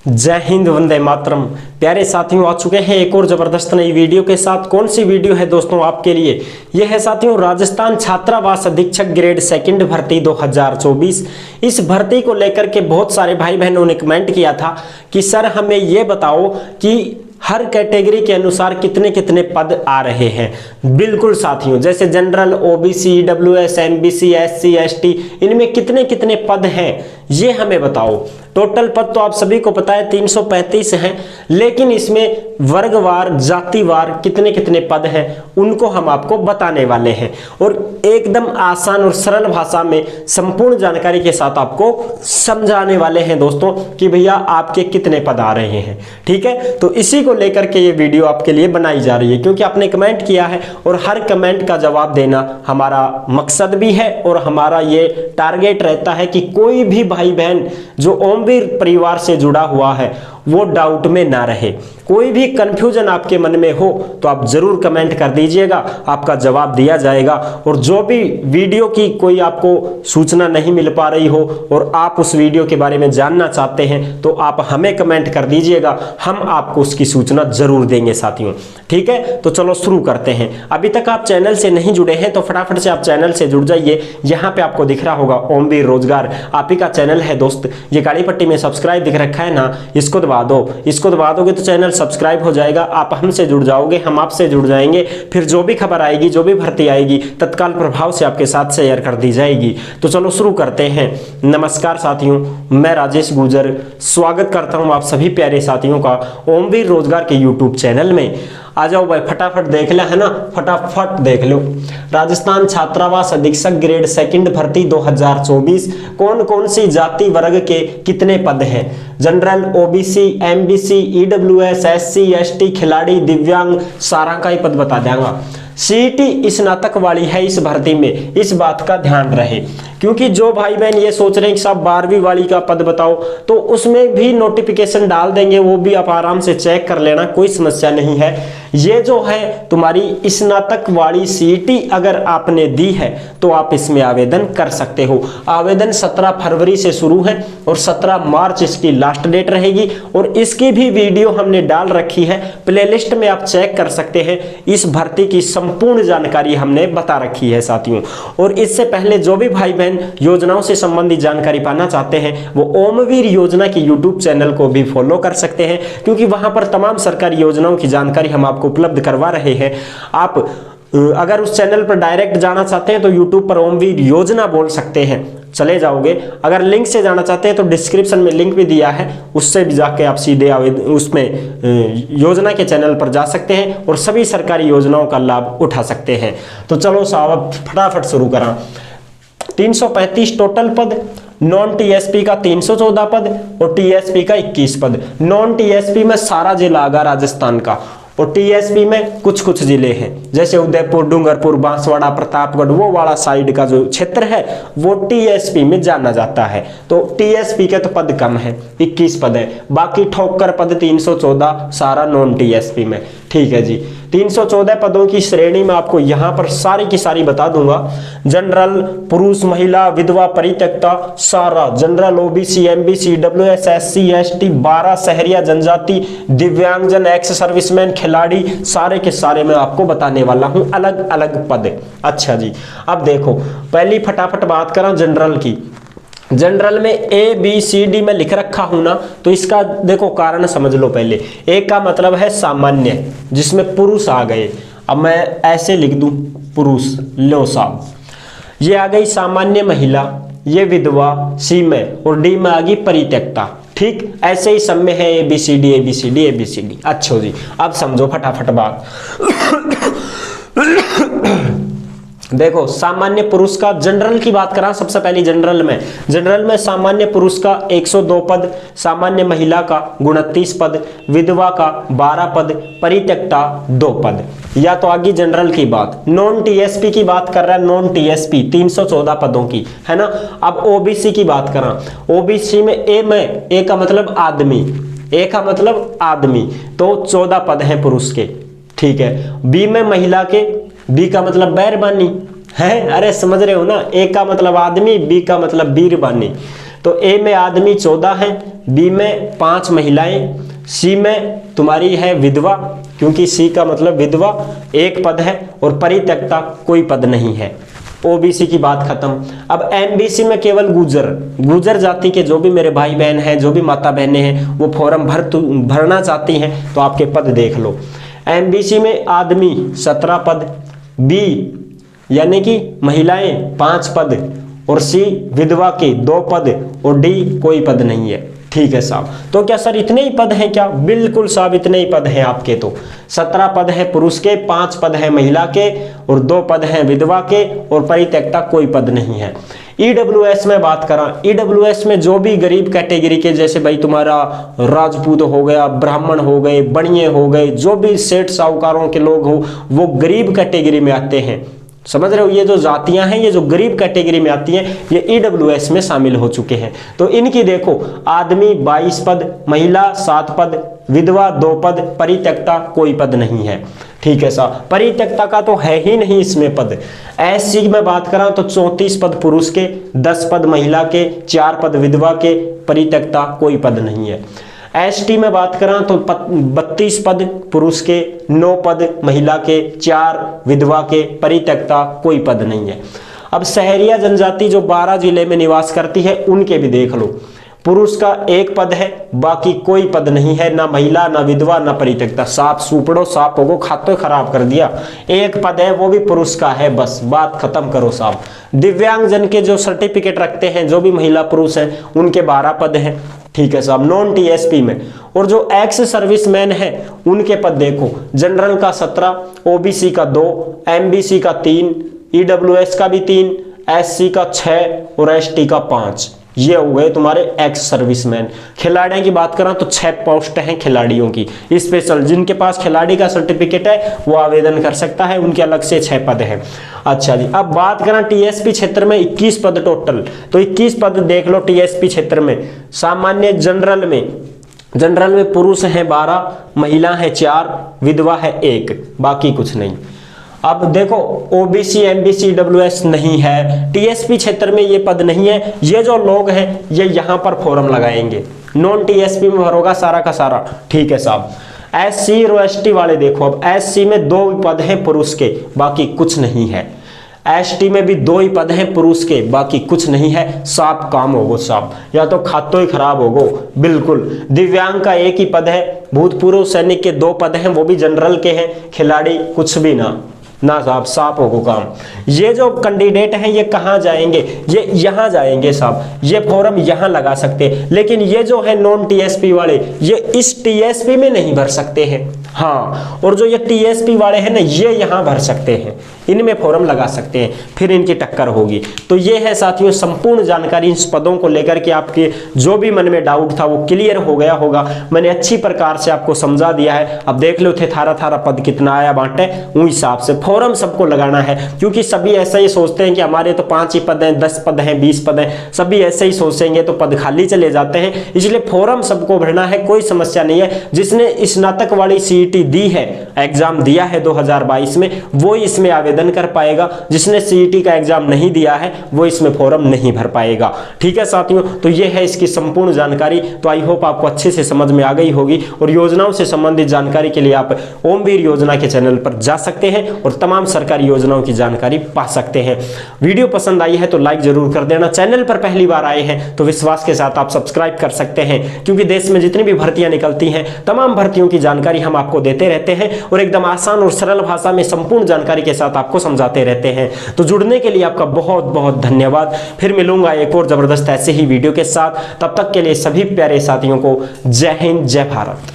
जय हिंद, वंदे मातरम। प्यारे साथियों, आ चुके हैं एक और जबरदस्त नई वीडियो के साथ। कौन सी वीडियो है दोस्तों आपके लिए? यह है साथियों राजस्थान छात्रावास अधीक्षक ग्रेड सेकंड भर्ती 2024। इस भर्ती को लेकर के बहुत सारे भाई बहनों ने कमेंट किया था कि सर हमें ये बताओ कि हर कैटेगरी के अनुसार कितने कितने पद आ रहे हैं। बिल्कुल साथियों, जैसे general, OBC, EWS, MBC, SC, ST, इनमें कितने कितने पद हैं ये हमें बताओ। टोटल पद तो आप सभी को पता है 335 हैं, लेकिन इसमें वर्गवार, जातिवार कितने कितने पद हैं उनको हम आपको बताने वाले हैं और एकदम आसान और सरल भाषा में संपूर्ण जानकारी के साथ आपको समझाने वाले हैं दोस्तों कि भैया आपके कितने पद आ रहे हैं। ठीक है, तो इसी को लेकर के ये वीडियो आपके लिए बनाई जा रही है क्योंकि आपने कमेंट किया है और हर कमेंट का जवाब देना हमारा मकसद भी है और हमारा ये टारगेट रहता है कि कोई भी भाई बहन जो ओमवीर परिवार से जुड़ा हुआ है वो डाउट में ना रहे। कोई भी कंफ्यूजन आपके मन में हो तो आप जरूर कमेंट कर दीजिएगा, आपका जवाब दिया जाएगा। और जो भी वीडियो की कोई आपको सूचना नहीं मिल पा रही हो और आप उस वीडियो के बारे में जानना चाहते हैं तो आप हमें कमेंट कर दीजिएगा, हम आपको उसकी सूचना जरूर देंगे साथियों। ठीक है, तो चलो शुरू करते हैं। अभी तक आप चैनल से नहीं जुड़े हैं तो फटाफट से आप चैनल से जुड़ जाइए। यहाँ पे आपको दिख रहा होगा ओमवीर रोजगार, आप ही का चैनल है दोस्त। ये काली पट्टी में सब्सक्राइब दिख रखा है ना, इसको दबा दो। इसको दबा दोगे तो चैनल सब्सक्राइब हो जाएगा, आप हमसे जुड़ जाओगे, हम आपसे जुड़ जाएंगे। फिर जो भी खबर आएगी, जो भी भर्ती आएगी, तत्काल प्रभाव से आपके साथ शेयर कर दी जाएगी। तो चलो शुरू करते हैं। नमस्कार साथियों, मैं राजेश गुजर स्वागत करता हूं आप सभी प्यारे साथियों का ओमवीर रोजगार के यूट्यूब चैनल में। आ जाओ भाई, फटाफट देख ले, है ना, फटाफट देख लो। राजस्थान छात्रावास अधीक्षक ग्रेड सेकंड भर्ती 2024, कौन कौन सी जाति वर्ग के कितने पद हैं? General, OBC, MBC, EWS, SC, ST, खिलाड़ी, दिव्यांग, सारा का ही पद बता देगा। सीईटी स्नातक वाली है इस भर्ती में, इस बात का ध्यान रहे। क्योंकि जो भाई बहन ये सोच रहे हैं कि साहब 12वीं वाली का पद बताओ, तो उसमें भी नोटिफिकेशन डाल देंगे, वो भी आप आराम से चेक कर लेना, कोई समस्या नहीं है। ये जो है तुम्हारी स्नातक वाली सीईटी अगर आपने दी है तो आप इसमें आवेदन कर सकते हो। आवेदन 17 फरवरी से शुरू है और 17 मार्च इसकी लास्ट डेट रहेगी। और इसकी भी वीडियो हमने डाल रखी है, प्लेलिस्ट में आप चेक कर सकते हैं। इस भर्ती की संपूर्ण जानकारी हमने बता रखी है साथियों। और इससे पहले जो भी भाई बहन योजनाओं से संबंधित जानकारी पाना चाहते हैं वो ओमवीर योजना की यूट्यूब चैनल को भी फॉलो कर सकते हैं, क्योंकि वहां पर तमाम सरकारी योजनाओं की जानकारी हम आपको उपलब्ध करवा रहे हैं। आप अगर उस चैनल पर डायरेक्ट जाना चाहते हैं तो यूट्यूब पर ओमवीर योजना बोल सकते हैं, चले जाओगे। अगर लिंक से जाना चाहते हैं तो डिस्क्रिप्शन में लिंक भी दिया है, उससे भी जाके आप सीधे उसमें योजना के चैनल पर जा सकते हैं और सभी सरकारी योजनाओं का लाभ उठा सकते हैं। तो चलो साहब फटाफट शुरू करा। 335 टोटल पद, नॉन टीएसपी का 314 पद और टीएसपी का 21 पद। नॉन टीएसपी में सारा जिला आगा राजस्थान का और टीएसपी में कुछ कुछ जिले हैं, जैसे उदयपुर, डूंगरपुर, बांसवाड़ा, प्रतापगढ़, वो वाला साइड का जो क्षेत्र है वो टीएसपी में जाना जाता है। तो टीएसपी के तो पद कम है, 21 पद है। बाकी ठोकर पद 314 सारा नॉन टीएसपी में। ठीक है जी, 314 पदों की श्रेणी में आपको यहां पर सारी की सारी बता दूंगा। जनरल, पुरुष, महिला, विधवा, परित्यक्ता, सारा general, OBC, MBC, WS, SC, ST, 12 शहरिया जनजाति, दिव्यांगजन, एक्स सर्विसमैन, खिलाड़ी, सारे के सारे मैं आपको बताने वाला हूं, अलग अलग पद। अच्छा जी, अब देखो पहली फटाफट बात करें जनरल की। जनरल में ए बी सी डी में लिख रखा हूं ना, तो इसका देखो कारण समझ लो। पहले ए का मतलब है सामान्य, जिसमें पुरुष आ गए। अब मैं ऐसे लिख दूं पुरुष, लो साहब, ये आ गई सामान्य महिला, ये विधवा सी में, और डी में आ गई परित्यक्ता। ठीक, ऐसे ही सब में है A B C D, A B C D, A B C D. अच्छा जी, अब समझो फटाफट बात। देखो सामान्य पुरुष का, जनरल की बात करा सबसे पहले। जनरल में सामान्य पुरुष का 102 पद, सामान्य महिला का 29 पद, विधवा का 12 पद, परित्यक्ता 2 पद। या तो आगे जनरल की बात। नॉन टीएसपी की बात कर रहा है, नॉन टीएसपी 314 पदों की, है ना। अब ओबीसी की बात करा। ओबीसी में ए का मतलब आदमी, ए का मतलब आदमी, तो 14 पद हैं पुरुष के। ठीक है, बी में महिला के, बी का मतलब बैरबानी है, अरे समझ रहे हो ना। ए का मतलब आदमी, बी का मतलब बीरबानी। तो ए में आदमी 14 हैं, बी में 5 महिलाएं, सी में तुम्हारी है विधवा, क्योंकि सी का मतलब विधवा, 1 पद है, और परित्यक्ता कोई पद नहीं है। ओबीसी की बात खत्म। अब एमबीसी में केवल गुर्जर जाति के जो भी मेरे भाई बहन हैं, जो भी माता बहनें हैं, वो फॉर्म भरना चाहती हैं तो आपके पद देख लो। एमबीसी में आदमी 17 पद, बी यानी कि महिलाएं 5 पद, और सी विधवा के 2 पद, और डी कोई पद नहीं है। ठीक है साहब, तो क्या सर इतने ही पद हैं क्या? बिल्कुल साहब, इतने ही पद हैं आपके। तो 17 पद है पुरुष के, 5 पद है महिला के, और 2 पद हैं विधवा के, और परित्यक्ता कोई पद नहीं है। ईडब्ल्यूएस में बात करा, ईडब्ल्यूएस में जो भी गरीब कैटेगरी के, जैसे भाई तुम्हारा राजपूत हो गया, ब्राह्मण हो गए, बनिए हो गए, जो भी सेठ साहूकारों के लोग हो, वो गरीब कैटेगरी में आते हैं। समझ रहे हो, ये जो जातियां हैं, ये जो गरीब कैटेगरी में आती हैं, ये ईडब्ल्यूएस में शामिल हो चुके हैं। तो इनकी देखो, आदमी 22 पद, महिला 7 पद, विधवा 2 पद, परित्यक्ता कोई पद नहीं है। ठीक है साहब, परित्यक्ता का तो है ही नहीं इसमें पद। एससी में बात करा तो 34 पद पुरुष के, 10 पद महिला के, 4 पद विधवा के, परित्यक्ता कोई पद नहीं है। एसटी में बात करा तो 32 पद पुरुष के, 9 पद महिला के, 4 विधवा के, परित्यक्ता कोई पद नहीं है। अब शहरिया जनजाति जो 12 जिले में निवास करती है, उनके भी देख लो। पुरुष का 1 पद है, बाकी कोई पद नहीं है, ना महिला, ना विधवा, ना परित्यक्ता। साफ सुपड़ो, साफ होगो, खाते खराब कर दिया। 1 पद है, वो भी पुरुष का है, बस बात खत्म करो साहब। दिव्यांग जन के जो सर्टिफिकेट रखते हैं, जो भी महिला पुरुष हैं, उनके 12 पद हैं। ठीक है साहब, नॉन टीएसपी में। और जो एक्स सर्विसमैन है, उनके पद देखो, जनरल का 17, ओबीसी का 2, एमबीसी का 3, ईडब्ल्यूएस का भी 3, एससी का 6 और एसटी का 5। ये हो गए तुम्हारे एक्स सर्विसमैन। खिलाड़ियों की बात करें तो 6 पोस्ट हैं खिलाड़ियों की स्पेशल। जिनके पास खिलाड़ी का सर्टिफिकेट है वो आवेदन कर सकता है, उनके अलग से 6 पद हैं। अच्छा जी, अब बात करें टीएसपी क्षेत्र में 21 पद टोटल, तो 21 पद देख लो टीएसपी क्षेत्र में। सामान्य जनरल में पुरुष हैं 12, महिला है 4, विधवा है 1, बाकी कुछ नहीं। अब देखो ओबीसी, एमबीसी, डब्ल्यूएस नहीं है, टीएसपी क्षेत्र में ये पद नहीं है। ये जो लोग हैं ये यहाँ पर फॉर्म लगाएंगे, नॉन टीएसपी में भरोगा सारा का सारा। ठीक है साहब, एससी और एसटी वाले देखो, अब एससी में 2 पद हैं पुरुष के, बाकी कुछ नहीं है। एसटी में भी 2 ही पद हैं पुरुष के, बाकी कुछ नहीं है। साफ काम होगो साहब, या तो खातो ही खराब होगो बिल्कुल। दिव्यांग का 1 ही पद है, भूतपूर्व सैनिक के 2 पद हैं, वो भी जनरल के हैं। खिलाड़ी कुछ भी ना साहब, साफ होगो काम। ये जो कैंडिडेट हैं ये कहाँ जाएंगे? ये यहाँ जाएंगे साहब, ये फॉर्म यहाँ लगा सकते हैं। लेकिन ये जो है नॉन टीएसपी वाले, ये इस टीएसपी में नहीं भर सकते हैं। हाँ, और जो ये टीएसपी वाले हैं ना, ये यहाँ भर सकते हैं, इनमें फॉर्म लगा सकते हैं, फिर इनकी टक्कर होगी। तो ये है साथियों संपूर्ण जानकारी इस पदों को लेकर के। आपके जो भी मन में डाउट था वो क्लियर हो गया होगा। मैंने अच्छी प्रकार से आपको समझा दिया है। अब देख लो थे थारा पद कितना आया बांटे, उस हिसाब से फॉर्म सबको लगाना है। क्योंकि सभी ऐसा ही सोचते हैं कि हमारे तो 5 ही पद हैं, 10 पद हैं, 20 पद हैं, सभी ऐसे ही सोचेंगे तो पद खाली चले जाते हैं। इसलिए फॉर्म सबको भरना है, कोई समस्या नहीं है। जिसने स्नातक वाली सीईटी दी है, एग्जाम दिया है 2022 में, वो इसमें आवेदन कर पाएगा। जिसने सीईटी का एग्जाम नहीं दिया है वो इसमें फॉर्म नहीं भर पाएगा। ठीक है साथियों, तो ये है इसकी संपूर्ण जानकारी। तो आई होप आपको अच्छे से समझ में आ गई होगी। और योजनाओं से संबंधित जानकारी के लिए आप ओमवीर योजना के चैनल पर जा सकते हैं और तमाम सरकारी योजनाओं की जानकारी पा सकते हैं। वीडियो पसंद आई है तो लाइक जरूर कर देना। चैनल पर पहली बार आए हैं तो विश्वास के साथ आप सब्सक्राइब कर सकते हैं, क्योंकि देश में जितनी भी भर्तियां निकलती हैं तमाम भर्तियों की जानकारी हम आपको देते रहते हैं और एकदम आसान और सरल भाषा में संपूर्ण जानकारी के साथ आपको समझाते रहते हैं। तो जुड़ने के लिए आपका बहुत बहुत धन्यवाद। फिर मिलूंगा एक और जबरदस्त ऐसे ही वीडियो के साथ। तब तक के लिए सभी प्यारे साथियों को जय हिंद, जय भारत।